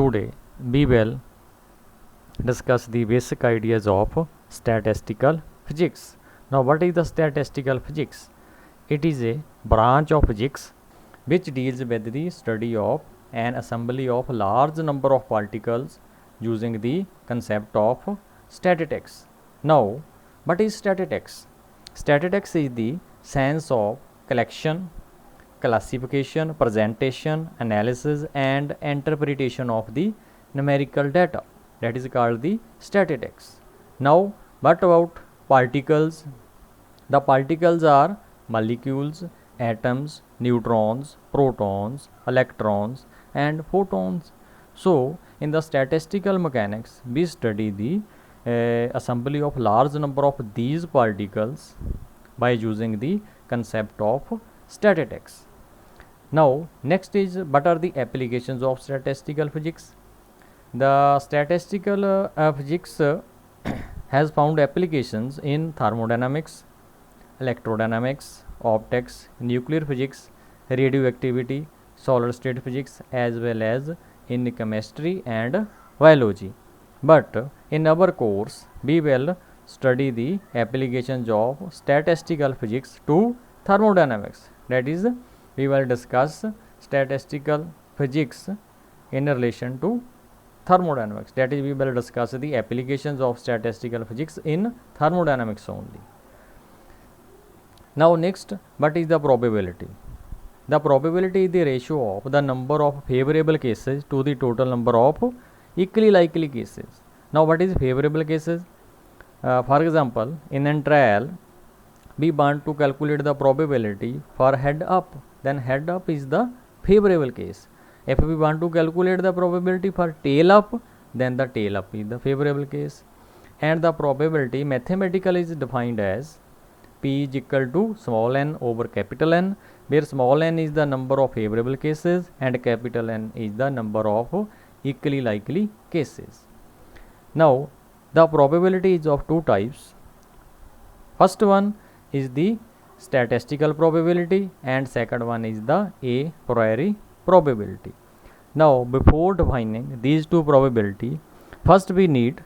Today we will discuss the basic ideas of statistical physics. Now, what is the statistical physics? It is a branch of physics which deals with the study of an assembly of large number of particles using the concept of statistics. Now, what is statistics? Statistics is the science of collection, classification, presentation, analysis, and interpretation of the numerical data. That is called the statistics. Now, what about particles? The particles are molecules, atoms, neutrons, protons, electrons, and photons. So, in the statistical mechanics, we study the assembly of large number of these particles by using the concept of statistics. Now, next is what are the applications of statistical physics? The statistical physics has found applications in thermodynamics, electrodynamics, optics, nuclear physics, radioactivity, solar state physics, as well as in chemistry and biology. But in our course, we will study the applications of statistical physics to thermodynamics. That is, we will discuss statistical physics in relation to thermodynamics. That is, we will discuss the applications of statistical physics in thermodynamics only. Now, next, what is the probability? The probability is the ratio of the number of favorable cases to the total number of equally likely cases. Now, what is favorable cases? For example, in a trial, we want to calculate the probability for head up. Then head up is the favorable case. If we want to calculate the probability for tail up, then the tail up is the favorable case. And the probability mathematically is defined as P is equal to small n over capital N, where small n is the number of favorable cases and capital N is the number of equally likely cases. Now, the probability is of two types. First one is the statistical probability and second one is the a priori probability. Now, before defining these two probability, first we need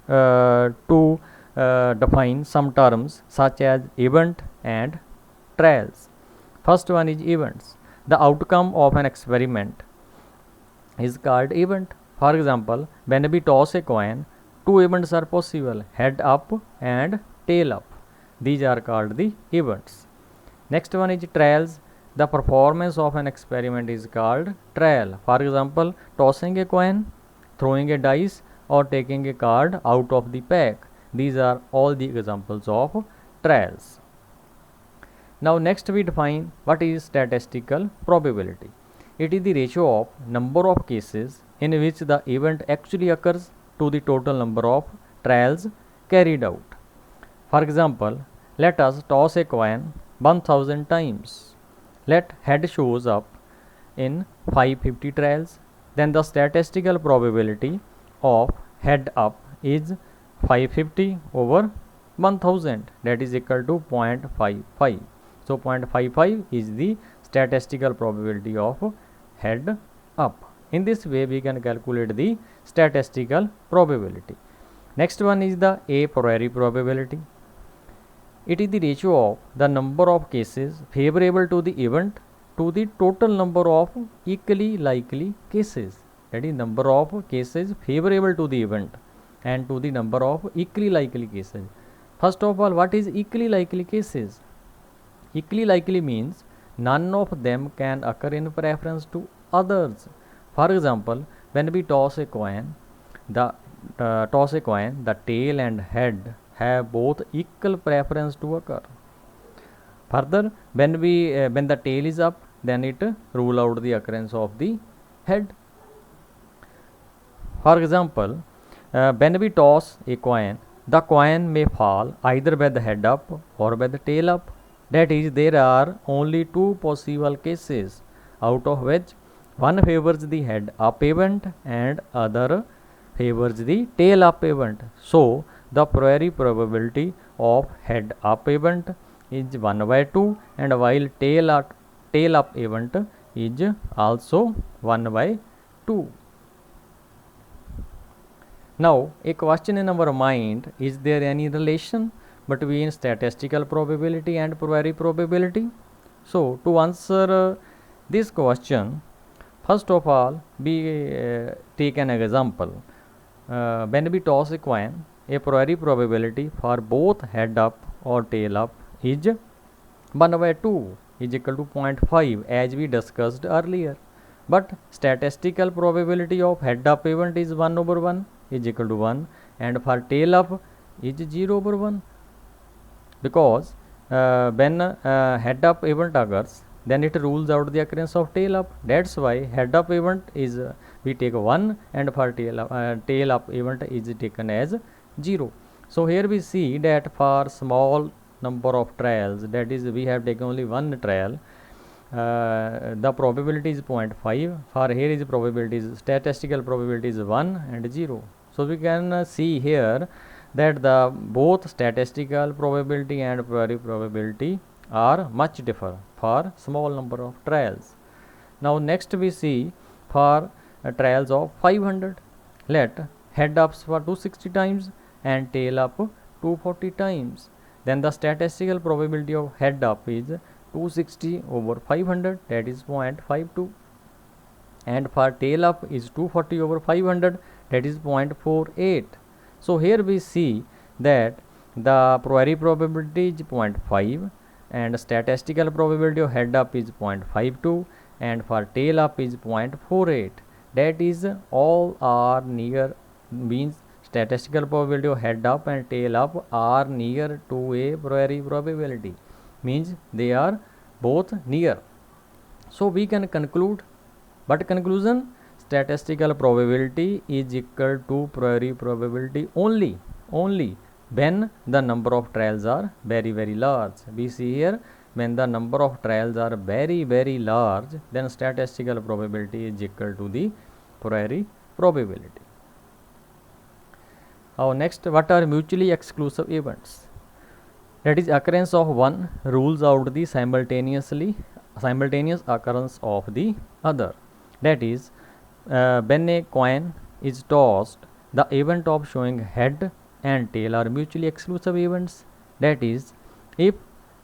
to define some terms such as event and trials. First one is events. The outcome of an experiment is called event. For example, when we toss a coin, two events are possible, head up and tail up. These are called the events. Next one is trials. The performance of an experiment is called trial. For example, tossing a coin, throwing a dice, or taking a card out of the pack. These are all the examples of trials. Now, next we define what is statistical probability. It is the ratio of number of cases in which the event actually occurs to the total number of trials carried out. For example, let us toss a coin 1000 times. Let head shows up in 550 trials. Then the statistical probability of head up is 550 over 1000, that is equal to 0.55. So, 0.55 is the statistical probability of head up. In this way, we can calculate the statistical probability. Next one is the a priori probability. It is the ratio of the number of cases favorable to the event to the total number of equally likely cases. That is, number of cases favorable to the event and to the number of equally likely cases. First of all, what is equally likely cases? Equally likely means none of them can occur in preference to others. For example, when we toss a coin, the tail and head have both equal preference to occur. Further, when the tail is up, then it rule out the occurrence of the head. For example, when we toss a coin, the coin may fall either by the head up or by the tail up. That is, there are only two possible cases, out of which one favors the head up event and other favors the tail up event. So, the priori probability of head up event is 1/2, and while tail up event is also 1/2. Now a question in our mind, is there any relation between statistical probability and priori probability? So to answer this question, first of all we take an example. When we toss a coin, a priori probability for both head up or tail up is 1/2 is equal to 0.5 as we discussed earlier. But statistical probability of head up event is 1/1 is equal to 1, and for tail up is 0/1, because when head up event occurs, then it rules out the occurrence of tail up. That's why head up event is we take 1, and for tail up event is taken as 0. So here we see that for small number of trials, that is we have taken only one trial, the probability is 0.5. for here is probability is statistical probability is 1 and 0. So we can see here that the both statistical probability and priori probability are much differ for small number of trials. Now next we see for trials of 500, let head ups for 260 times and tail up 240 times, then the statistical probability of head up is 260 over 500, that is 0.52, and for tail up is 240 over 500, that is 0.48. So here we see that the priori probability is 0.5 and statistical probability of head up is 0.52 and for tail up is 0.48. that is all are near, means statistical probability of head up and tail up are near to a priori probability, means they are both near. So we can conclude, but conclusion, statistical probability is equal to priori probability only when the number of trials are very large. We see here, when the number of trials are very large, then statistical probability is equal to the priori probability. Now next, what are mutually exclusive events? That is, occurrence of one rules out the simultaneous occurrence of the other. That is, when a coin is tossed, the event of showing head and tail are mutually exclusive events. That is, if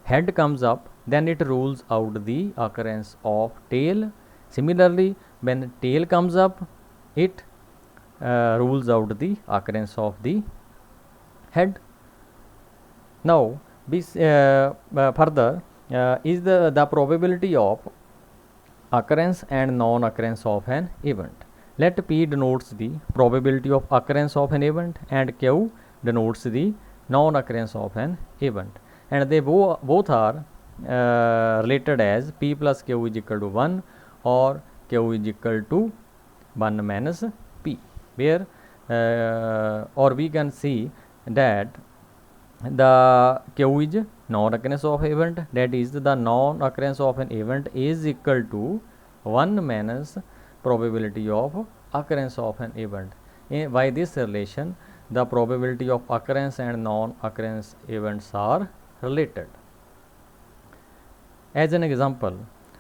head comes up, then it rules out the occurrence of tail. Similarly, when tail comes up, it rules out the occurrence of the head. Now further is the probability of occurrence and non-occurrence of an event. Let P denotes the probability of occurrence of an event and Q denotes the non-occurrence of an event, and they both are related as P plus Q is equal to 1 or Q is equal to 1 minus P, where or we can see that the Q is non-occurrence of event, that is, the non-occurrence of an event is equal to 1 minus probability of occurrence of an event. By this relation, the probability of occurrence and non-occurrence events are related. As an example,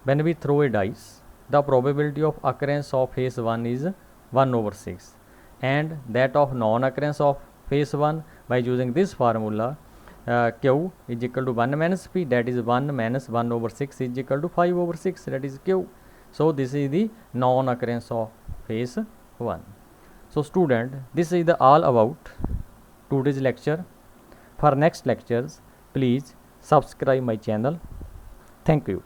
when we throw a dice, the probability of occurrence of phase 1 is 1/6 and that of non-occurrence of phase 1 by using this formula, Q is equal to 1 minus P, that is 1 minus 1/6 is equal to 5/6, that is Q. So this is the non-occurrence of phase 1. So student, this is the all about today's lecture. For next lectures, please subscribe my channel. Thank you.